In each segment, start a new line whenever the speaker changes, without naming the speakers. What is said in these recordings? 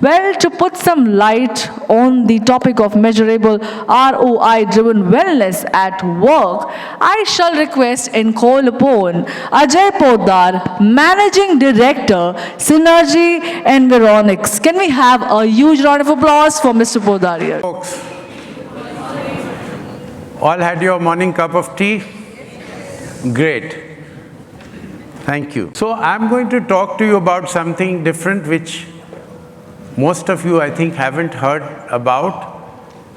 Well, to put some light on the topic of measurable ROI-driven wellness at work, I shall request and call upon Ajay Poddar, Managing Director, Syenergy Environics. Can we have a huge round of applause for Mr. Poddar here?
Folks, all had your morning cup of tea? Great. Thank you. So I'm going to talk to you about something different which most of you, I think, haven't heard about,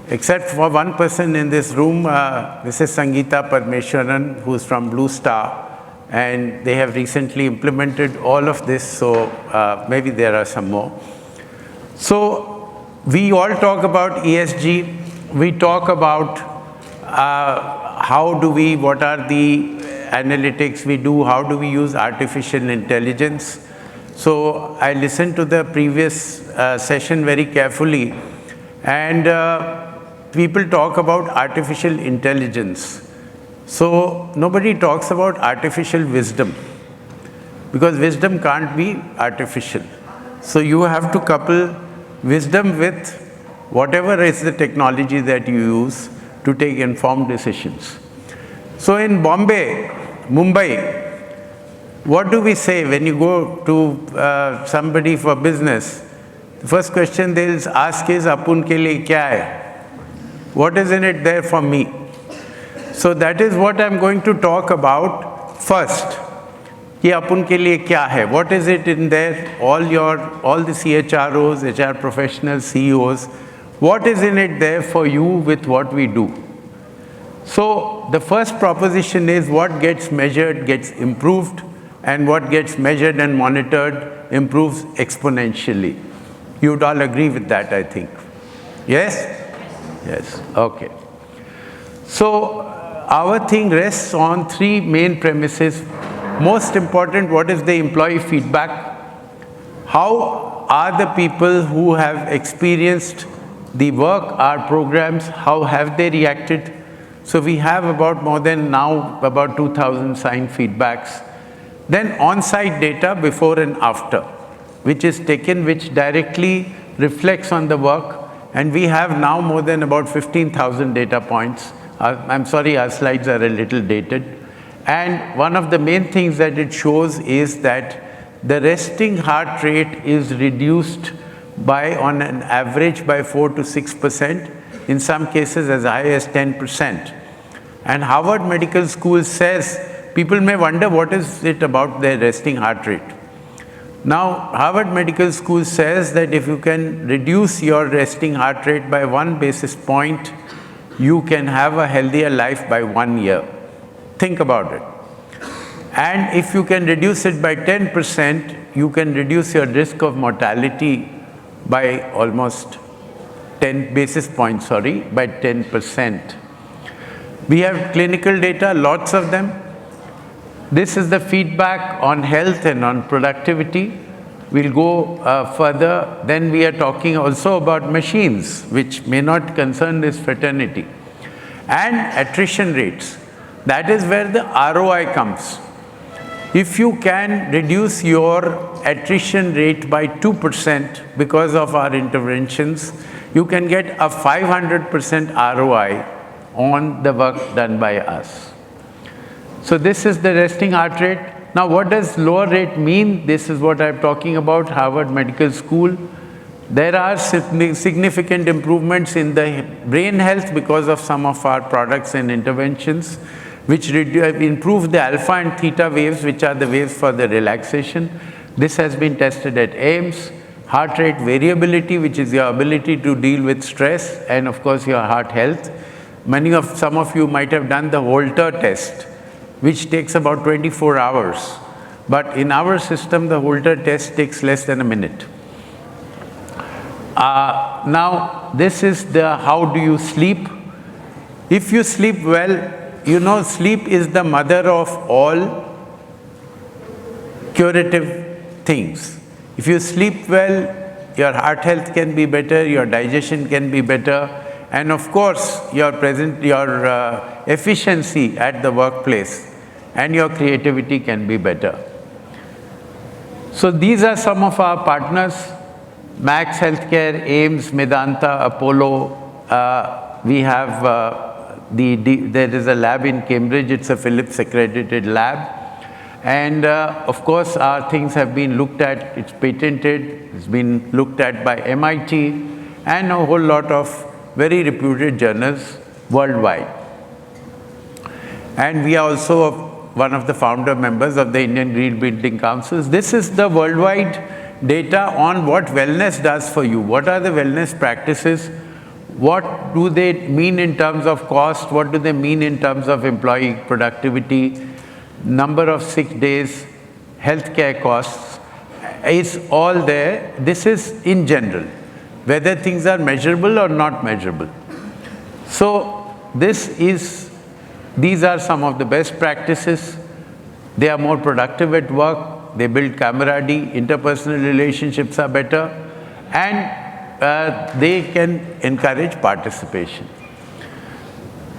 except for one person in this room, Mrs. Sangeeta Parmeshwaran, who's from Blue Star, and they have recently implemented all of this, so maybe there are some more. So we all talk about ESG, we talk about what are the analytics we do, how do we use artificial intelligence. So I listened to the previous session very carefully, and people talk about artificial intelligence. So nobody talks about artificial wisdom, because wisdom can't be artificial. So you have to couple wisdom with whatever is the technology that you use to take informed decisions. So in Mumbai, what do we say when you go to somebody for business? The first question they'll ask is, "Apun ke liye kya hai?" What is in it there for me? So that is what I'm going to talk about first. Ki apun ke liye kya hai? What is it in there? All the CHROs, HR professionals, CEOs, what is in it there for you with what we do? So the first proposition is what gets measured gets improved, and what gets measured and monitored improves exponentially. You'd all agree with that, I think. Yes? Yes, okay. So our thing rests on three main premises. Most important, what is the employee feedback? How are the people who have experienced the work, our programs, how have they reacted? So we have about 2,000 signed feedbacks. Then on-site data before and after, which is taken, which directly reflects on the work. And we have now more than about 15,000 data points. I'm sorry, our slides are a little dated. And one of the main things that it shows is that the resting heart rate is reduced by, on an average, by 4 to 6%, in some cases as high as 10%. And Harvard Medical School says, people may wonder what is it about their resting heart rate. Now, Harvard Medical School says that if you can reduce your resting heart rate by 1 basis point, you can have a healthier life by 1 year. Think about it. And if you can reduce it by 10%, you can reduce your risk of mortality by almost 10 basis points, by 10%. We have clinical data, lots of them. This is the feedback on health and on productivity. We'll go further. Then we are talking also about machines, which may not concern this fraternity. And attrition rates. That is where the ROI comes. If you can reduce your attrition rate by 2% because of our interventions, you can get a 500% ROI on the work done by us. So this is the resting heart rate. Now what does lower rate mean? This is what I'm talking about, Harvard Medical School. There are significant improvements in the brain health because of some of our products and interventions, which improve the alpha and theta waves, which are the waves for the relaxation. This has been tested at AIIMS. Heart rate variability, which is your ability to deal with stress, and of course your heart health. Some of you might have done the Holter test, which takes about 24 hours. But in our system, the Holter test takes less than a minute. Now, this is the how do you sleep. If you sleep well, you know sleep is the mother of all curative things. If you sleep well, your heart health can be better, your digestion can be better, and of course, your efficiency at the workplace and your creativity can be better. So these are some of our partners. Max Healthcare, AIMS, Medanta, Apollo. We have there is a lab in Cambridge. It's a Philips accredited lab. And of course, our things have been looked at. It's patented. It's been looked at by MIT and a whole lot of very reputed journals worldwide. And we are also one of the founder members of the Indian Green Building Councils. This is the worldwide data on what wellness does for you. What are the wellness practices? What do they mean in terms of cost? What do they mean in terms of employee productivity? Number of sick days, healthcare costs, is all there. This is in general, whether things are measurable or not measurable. So these are some of the best practices. They are more productive at work. They build camaraderie. Interpersonal relationships are better. And they can encourage participation.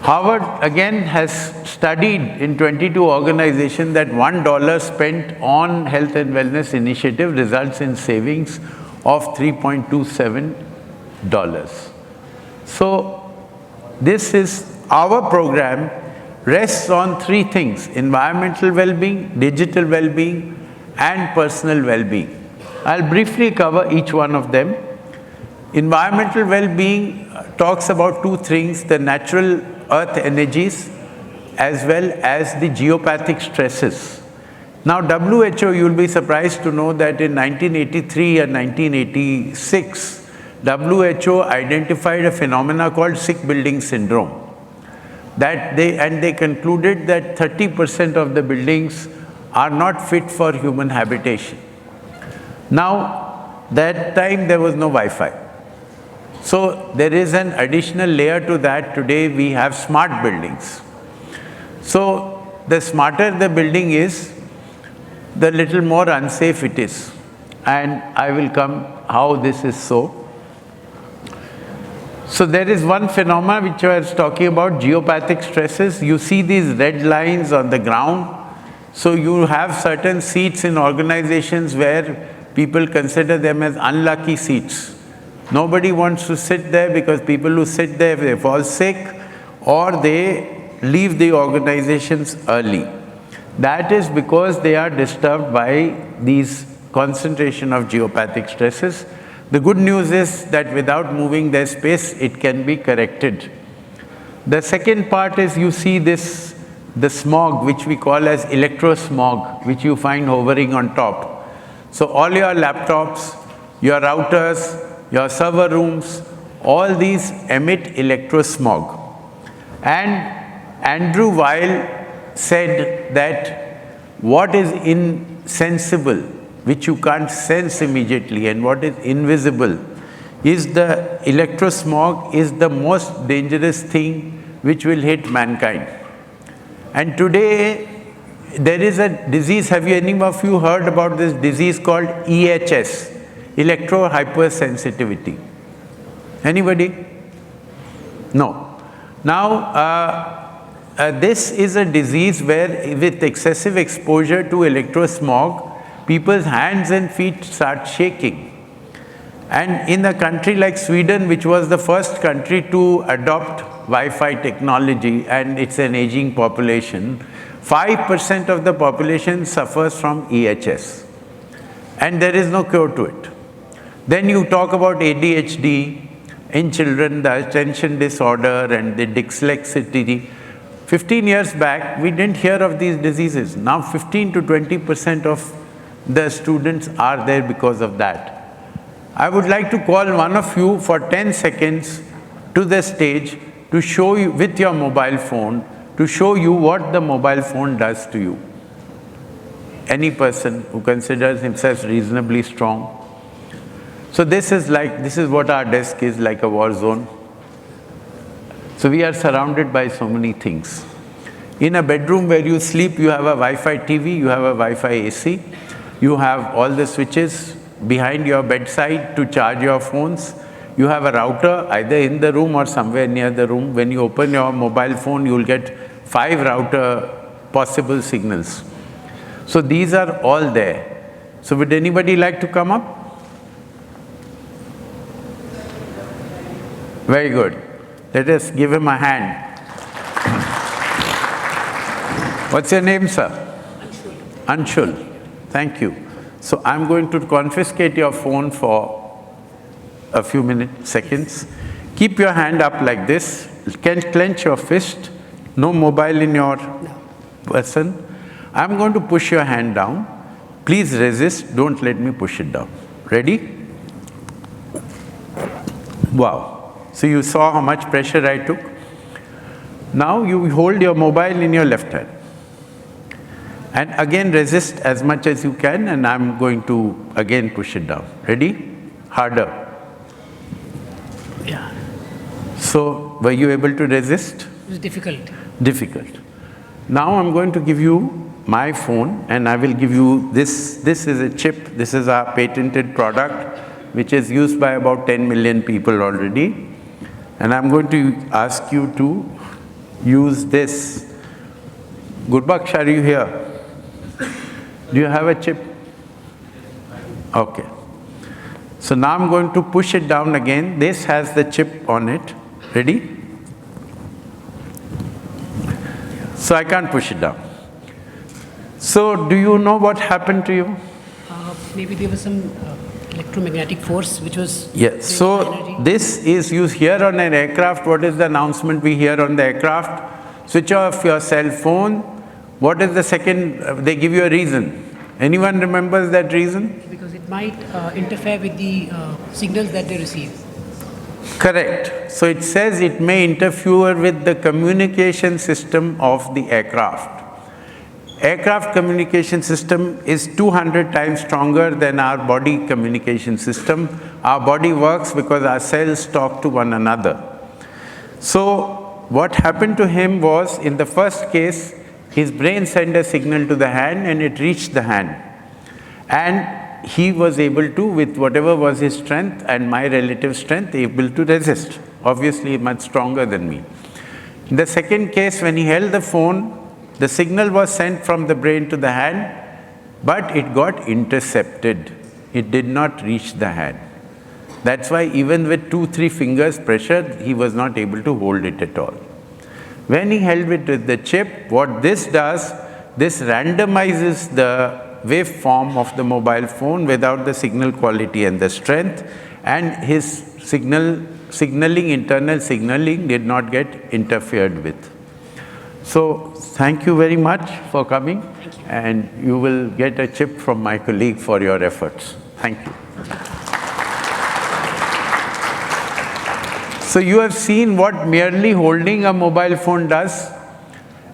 Harvard again has studied in 22 organizations that $1 spent on health and wellness initiative results in savings of $3.27. So this is our program rests on three things: environmental well-being, digital well-being, and personal well-being. I'll briefly cover each one of them. Environmental well-being talks about two things: the natural earth energies as well as the geopathic stresses. Now, WHO, you'll be surprised to know that in 1983 and 1986, WHO identified a phenomena called sick building syndrome. They concluded that 30% of the buildings are not fit for human habitation. Now, that time there was no Wi-Fi. So there is an additional layer to that. Today we have smart buildings. So the smarter the building is, the little more unsafe it is. And I will come how this is so. So there is one phenomena which I was talking about, geopathic stresses. You see these red lines on the ground. So you have certain seats in organizations where people consider them as unlucky seats. Nobody wants to sit there because people who sit there, they fall sick or they leave the organizations early. That is because they are disturbed by these concentration of geopathic stresses. The good news is that without moving their space, it can be corrected. The second part is you see the smog, which we call as electrosmog, which you find hovering on top. So all your laptops, your routers, your server rooms, all these emit electrosmog. And Andrew Weil said that what is insensible, which you can't sense immediately, and what is invisible, is the electrosmog is the most dangerous thing which will hit mankind. And today, there is a disease. Have any of you heard about this disease called EHS? Electro-hypersensitivity. Anybody? No. Now, this is a disease where with excessive exposure to electrosmog, people's hands and feet start shaking. And in a country like Sweden, which was the first country to adopt Wi-Fi technology, and it's an aging population, 5% of the population suffers from EHS. And there is no cure to it. Then you talk about ADHD in children, the attention disorder and the dyslexia. 15 years back, we didn't hear of these diseases. Now 15 to 20% of the students are there because of that. I would like to call one of you for 10 seconds to the stage to show you with your mobile phone, to show you what the mobile phone does to you. Any person who considers himself reasonably strong. So this is what our desk is, like a war zone. So we are surrounded by so many things. In a bedroom where you sleep, you have a Wi-Fi TV, you have a Wi-Fi AC, you have all the switches behind your bedside to charge your phones. You have a router either in the room or somewhere near the room. When you open your mobile phone, you will get 5 router possible signals. So these are all there. So would anybody like to come up? Very good. Let us give him a hand. What's your name, sir? Anshul. Thank you. So I'm going to confiscate your phone for a few seconds. Keep your hand up like this. Clench your fist. No mobile in your person. I'm going to push your hand down. Please resist. Don't let me push it down. Ready? Wow. So you saw how much pressure I took? Now you hold your mobile in your left hand. And again resist as much as you can, and I'm going to again push it down. Ready? Harder.
Yeah,
So were you able to resist?
it was difficult.
Difficult. Now I'm going to give you my phone, and I will give you this. This is a chip. This is our patented product, which is used by about 10 million people already. And I'm going to ask you to use this. Gurbaksh, are you here? Do you have a chip? Okay. So now I'm going to push it down again. This has the chip on it. Ready? So I can't push it down. So do you know what happened to you?
Maybe there was some electromagnetic force which was...
Yes. So this is used here on an aircraft. What is the announcement we hear on the aircraft? Switch off your cell phone. What is the second? They give you a reason. Anyone remembers that reason?
Because it might interfere with the signals that they receive.
Correct. So it says it may interfere with the communication system of the aircraft. Aircraft communication system is 200 times stronger than our body communication system. Our body works because our cells talk to one another. So what happened to him was, in the first case, his brain sent a signal to the hand and it reached the hand. And he was able to, with whatever was his strength and my relative strength, able to resist. Obviously much stronger than me. In the second case, when he held the phone, the signal was sent from the brain to the hand, but it got intercepted. It did not reach the hand. That's why even with 2-3 fingers pressure, he was not able to hold it at all. When he held it with the chip, what this does, this randomizes the waveform of the mobile phone without the signal quality and the strength, and his signaling, internal signaling did not get interfered with. So thank you very much for coming, and you will get a chip from my colleague for your efforts. Thank you. So you have seen what merely holding a mobile phone does.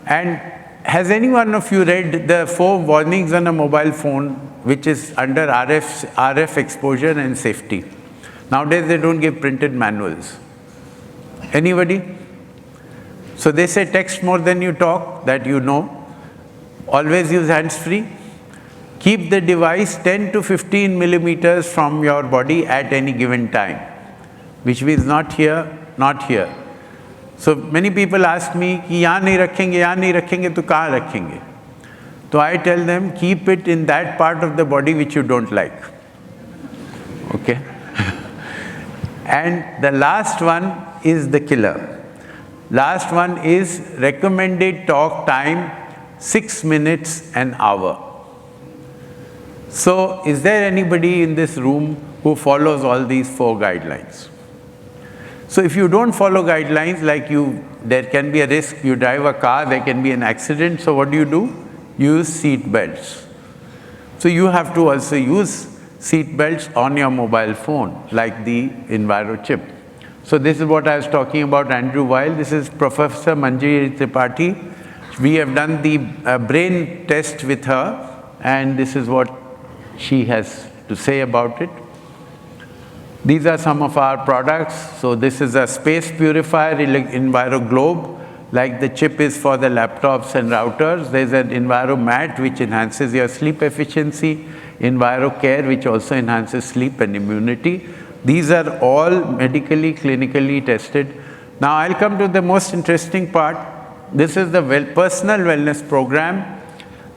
And has any one of you read the 4 warnings on a mobile phone, which is under RF exposure and safety? Nowadays they don't give printed manuals. Anybody? So they say text more than you talk, that you know. Always use hands-free. Keep the device 10 to 15 millimeters from your body at any given time, which means not here, not here. So many people ask me, कि यहाँ नहीं रखेंगे तो कहाँ रखेंगे? So I tell them, keep it in that part of the body which you don't like. Okay? And the last one is the killer. Last one is recommended talk time 6 minutes an hour. So is there anybody in this room who follows all these 4 guidelines? So if you don't follow guidelines, like there can be a risk, you drive a car, there can be an accident, so what do? Use seat belts. So you have to also use seat belts on your mobile phone, like the Enviro chip. So this is what I was talking about, Andrew Weil. This is Professor Manjari Tripathi. We have done the brain test with her, and this is what she has to say about it. These are some of our products. So this is a space purifier, Enviro Globe, like the chip is for the laptops and routers. There's an Enviro Mat, which enhances your sleep efficiency, Enviro Care, which also enhances sleep and immunity. These are all medically, clinically tested. Now I'll come to the most interesting part. This is the personal wellness program.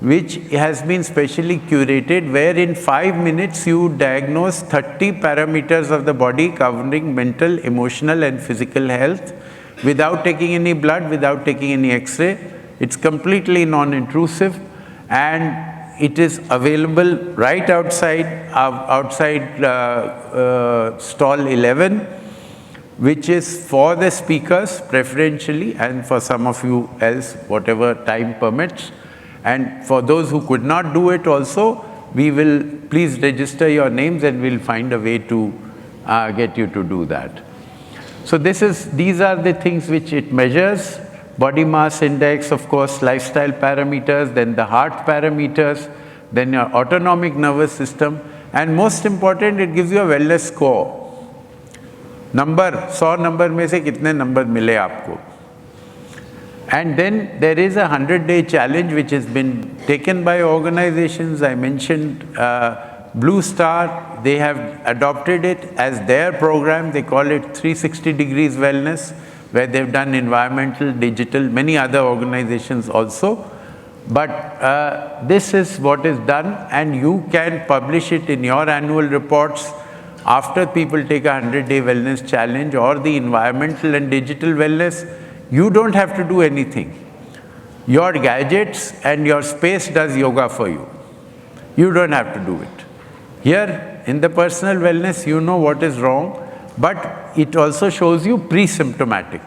which has been specially curated, where in 5 minutes you diagnose 30 parameters of the body covering mental, emotional and physical health without taking any blood, without taking any X-ray. It's completely non-intrusive, and it is available right outside stall 11, which is for the speakers preferentially, and for some of you else, whatever time permits. And for those who could not do it also, we will please register your names and we'll find a way to get you to do that. So these are the things which it measures: body mass index, of course, lifestyle parameters, then the heart parameters, then your autonomic nervous system, and most important, it gives you a wellness score. Number, 100 number में से कितने number मिले आपको? And then there is a 100-day challenge which has been taken by organizations. I mentioned Blue Star. They have adopted it as their program. They call it 360 Degrees Wellness, where they've done environmental, digital, many other organizations also. But this is what is done, and you can publish it in your annual reports after people take a 100-day wellness challenge or the environmental and digital wellness. You don't have to do anything. Your gadgets and your space does yoga for you. You don't have to do it. Here, in the personal wellness, you know what is wrong, but it also shows you pre-symptomatic,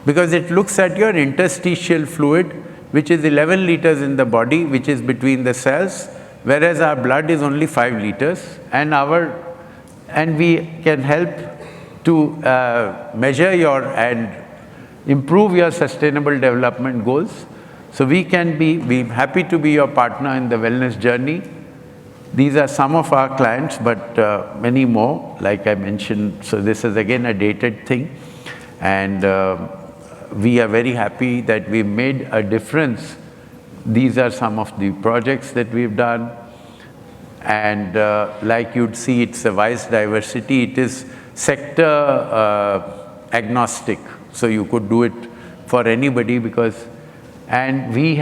because it looks at your interstitial fluid, which is 11 liters in the body, which is between the cells, whereas our blood is only 5 liters, and we can help to measure and improve your sustainable development goals. So we can be happy to be your partner in the wellness journey. These are some of our clients, but many more, like I mentioned. So this is again a dated thing, and we are very happy that we've made a difference. These are some of the projects that we've done, and like you'd see, it's a wise diversity. It is sector agnostic. So you could do it for anybody, and we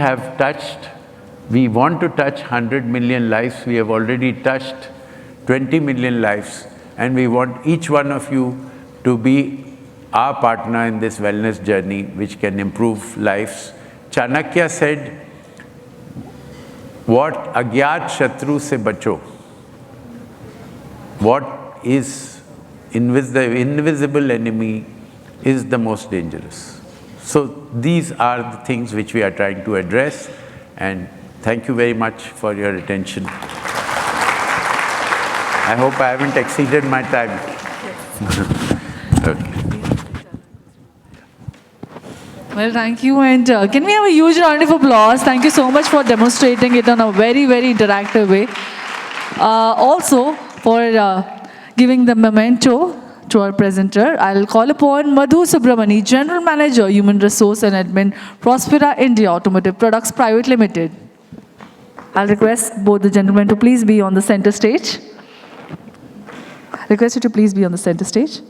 want to touch 100 million lives. We have already touched 20 million lives, and we want each one of you to be our partner in this wellness journey, which can improve lives. Chanakya said, "What agyat shatru se bacho." What is the invisible enemy is the most dangerous. So these are the things which we are trying to address, and thank you very much for your attention. I hope I haven't exceeded my time. Okay.
Well, thank you, and can we have a huge round of applause? Thank you so much for demonstrating it in a very, very interactive way. Also, for giving the memento to our presenter, I'll call upon Madhu Subramani, General Manager, Human Resource and Admin, Prospera India Automotive Products Private Limited. I'll request both the gentlemen to please be on the center stage. Request you to please be on the center stage.